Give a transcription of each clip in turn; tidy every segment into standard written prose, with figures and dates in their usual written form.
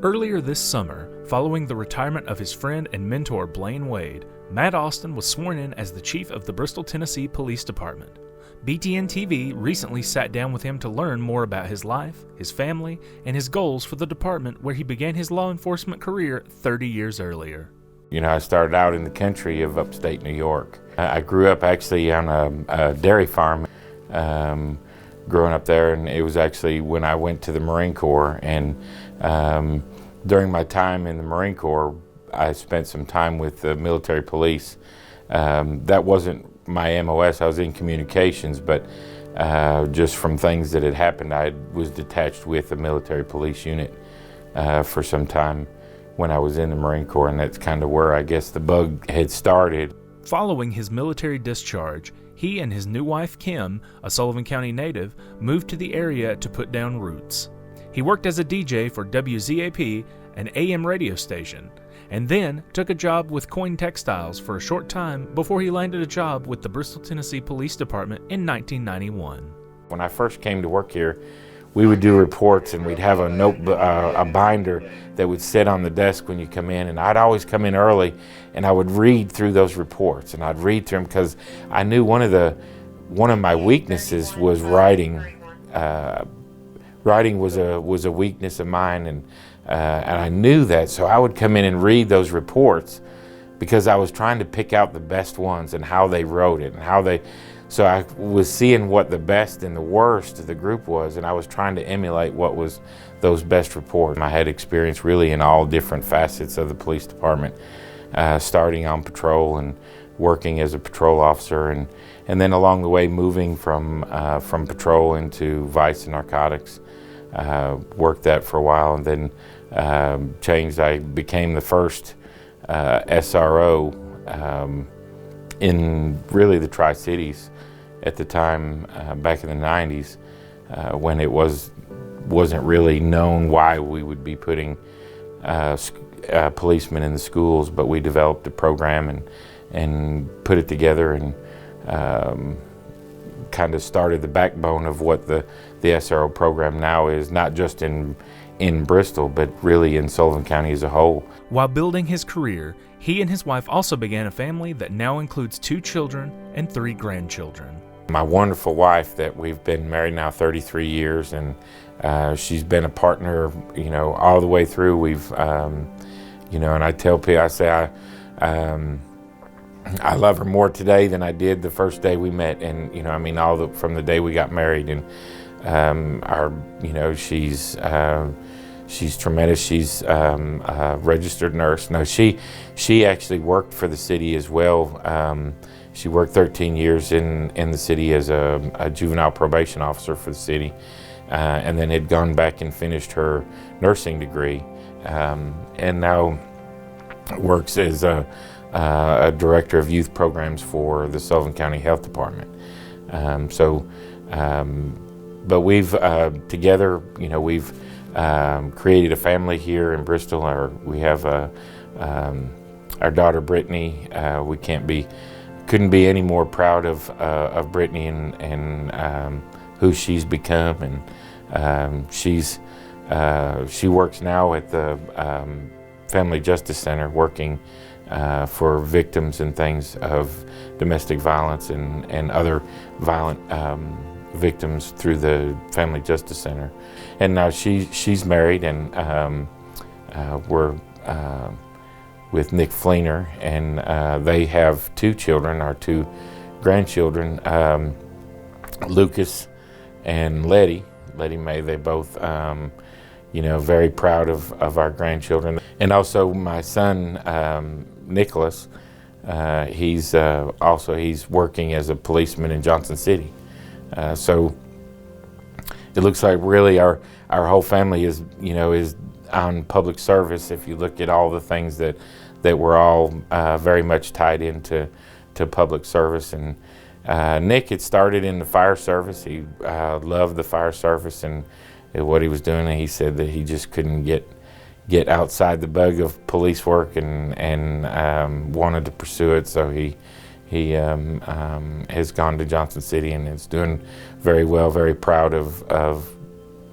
Earlier this summer, following the retirement of his friend and mentor Blaine Wade, Matt Austin was sworn in as the chief of the Bristol, Tennessee Police Department. BTN TV recently sat down with him to learn more about his life, his family, and his goals for the department where he began his law enforcement career 30 years earlier. You know, I started out in the country of upstate New York. I grew up actually on a dairy farm growing up there, and it was actually when I went to the Marine Corps. And during my time in the Marine Corps, I spent some time with the military police. That wasn't my MOS, I was in communications, but just from things that had happened, I was detached with the military police unit for some time when I was in the Marine Corps, and that's kind of where I guess the bug had started. Following his military discharge, he and his new wife Kim, a Sullivan County native, moved to the area to put down roots. He worked as a DJ for WZAP, an AM radio station, and then took a job with Coin Textiles for a short time before he landed a job with the Bristol, Tennessee Police Department in 1991. When I first came to work here, we would do reports, and we'd have a binder that would sit on the desk when you come in, and I'd always come in early, and I would read through those reports, and I'd read through them because I knew one of my weaknesses was writing. Writing was a weakness of mine, and I knew that, so I would come in and read those reports because I was trying to pick out the best ones and how they wrote it and so I was seeing what the best and the worst of the group was, and I was trying to emulate what was those best reports. I had experience really in all different facets of the police department, starting on patrol and working as a patrol officer, and then along the way moving from patrol into vice and narcotics. Worked that for a while, and then changed. I became the first SRO in really the Tri-Cities at the time, back in the 90s, when it wasn't really known why we would be putting policemen in the schools, but we developed a program and put it together and kind of started the backbone of what the SRO program now is, not just in Bristol, but really in Sullivan County as a whole. While building his career, he and his wife also began a family that now includes 2 children and 3 grandchildren. My wonderful wife that we've been married now 33 years, and she's been a partner, you know, all the way through. We've, you know, and I tell people, I say I love her more today than I did the first day we met, and you know, I mean, from the day we got married, and you know, she's tremendous. She's a registered nurse. No, she actually worked for the city as well. She worked 13 years in the city as a juvenile probation officer for the city, and then had gone back and finished her nursing degree, and now works as a director of youth programs for the Sullivan County Health Department. But we've together, you know, we've created a family here in Bristol. We have our daughter Brittany. We couldn't be any more proud of Brittany and who she's become, and she works now at the Family Justice Center, working for victims and things of domestic violence and other violent victims through the Family Justice Center. And now she's married, and we're with Nick Fleener, and they have 2 children, our 2 grandchildren, Lucas and Letty May. They both, you know, very proud of our grandchildren. And also my son, Nicholas, he's working as a policeman in Johnson City. So it looks like really our whole family is on public service. If you look at all the things that we're all very much tied into public service. And Nick had started in the fire service. He loved the fire service and what he was doing, and he said that he just couldn't get outside the bug of police work and wanted to pursue it. So he has gone to Johnson City and is doing very well. Very proud of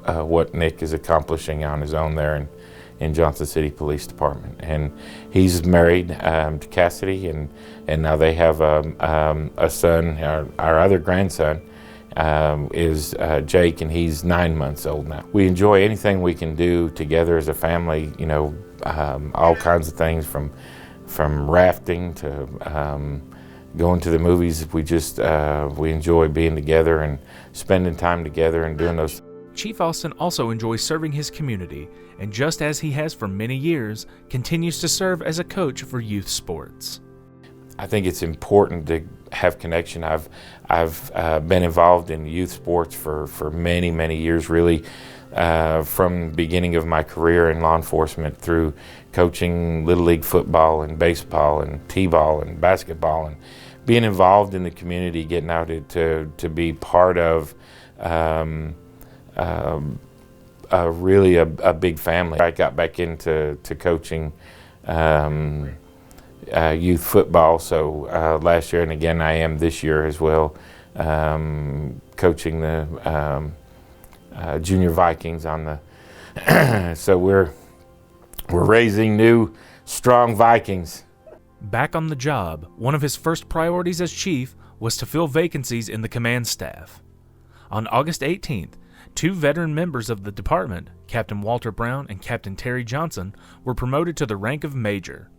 what Nick is accomplishing on his own there in Johnson City Police Department. And he's married to Cassidy, and now they have a son. Our other grandson is Jake, and he's 9 months old now. We enjoy anything we can do together as a family, you know, all kinds of things from rafting to going to the movies. We enjoy being together and spending time together and doing those. Chief Austin also enjoys serving his community, and just as he has for many years, continues to serve as a coach for youth sports. I think it's important to have connection. I've been involved in youth sports for many years, really, from the beginning of my career in law enforcement through coaching Little League football and baseball and t-ball and basketball, and being involved in the community, getting out to be part of really a big family. I got back into coaching youth football, so last year, and again I am this year as well, coaching the Junior Vikings on the so we're raising new strong Vikings. Back on the job, one of his first priorities as chief was to fill vacancies in the command staff. On August 18th, 2 veteran members of the department, Captain Walter Brown and Captain Terry Johnson, were promoted to the rank of major.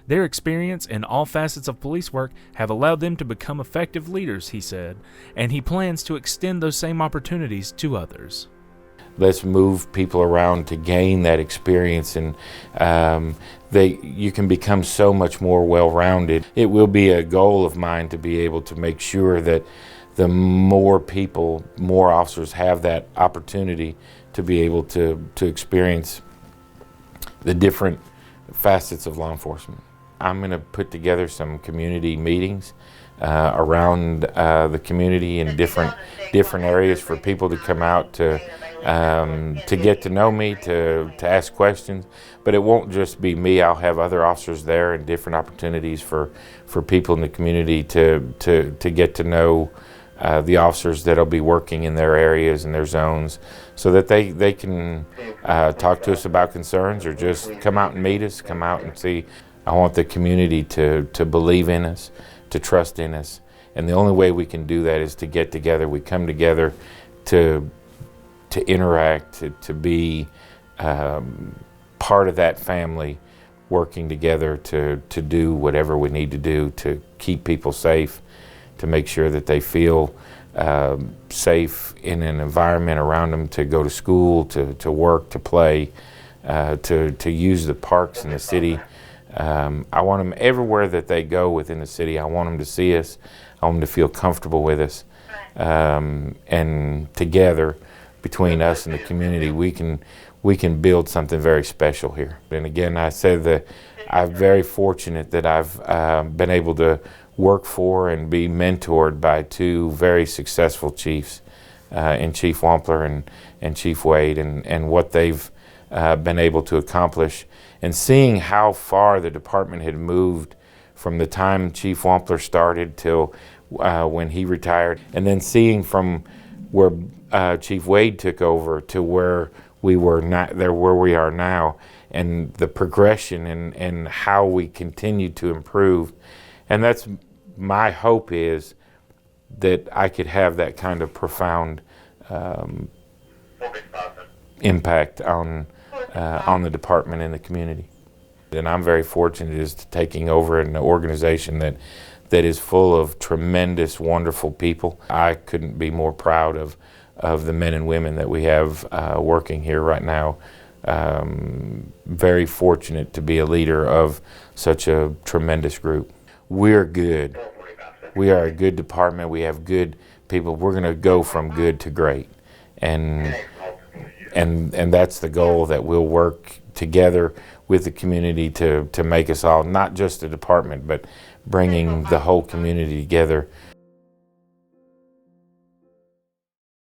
Their experience in all facets of police work have allowed them to become effective leaders, he said, and he plans to extend those same opportunities to others. Let's move people around to gain that experience, and you can become so much more well-rounded. It will be a goal of mine to be able to make sure that the more people, more officers have that opportunity to be able to experience the different facets of law enforcement. I'm going to put together some community meetings around the community in different areas for people to come out to get to know me, to ask questions. But it won't just be me. I'll have other officers there, and different opportunities for people in the community to get to know the officers that'll be working in their areas and their zones, so that they can talk to us about concerns, or just come out and meet us, come out and see. I want the community to believe in us, to trust in us, and the only way we can do that is to get together. We come together to interact, to be part of that family, working together to do whatever we need to do to keep people safe, to make sure that they feel safe in an environment around them, to go to school, to work, to play, to use the parks in the city. I want them everywhere that they go within the city. I want them to see us. I want them to feel comfortable with us. And together, between us and the community, we can build something very special here. And again, I said that I'm very fortunate that I've been able to work for and be mentored by 2 very successful chiefs, in Chief Wampler and Chief Wade, and what they've been able to accomplish, and seeing how far the department had moved from the time Chief Wampler started till when he retired, and then seeing from where Chief Wade took over to where we are now, and the progression and how we continue to improve. And that's my hope, is that I could have that kind of profound impact on the department and the community. And I'm very fortunate as to taking over an organization that is full of tremendous, wonderful people. I couldn't be more proud of the men and women that we have working here right now. Very fortunate to be a leader of such a tremendous group. We're good. We are a good department. We have good people. We're going to go from good to great. And that's the goal, that we'll work together with the community to make us all, not just the department, but bringing the whole community together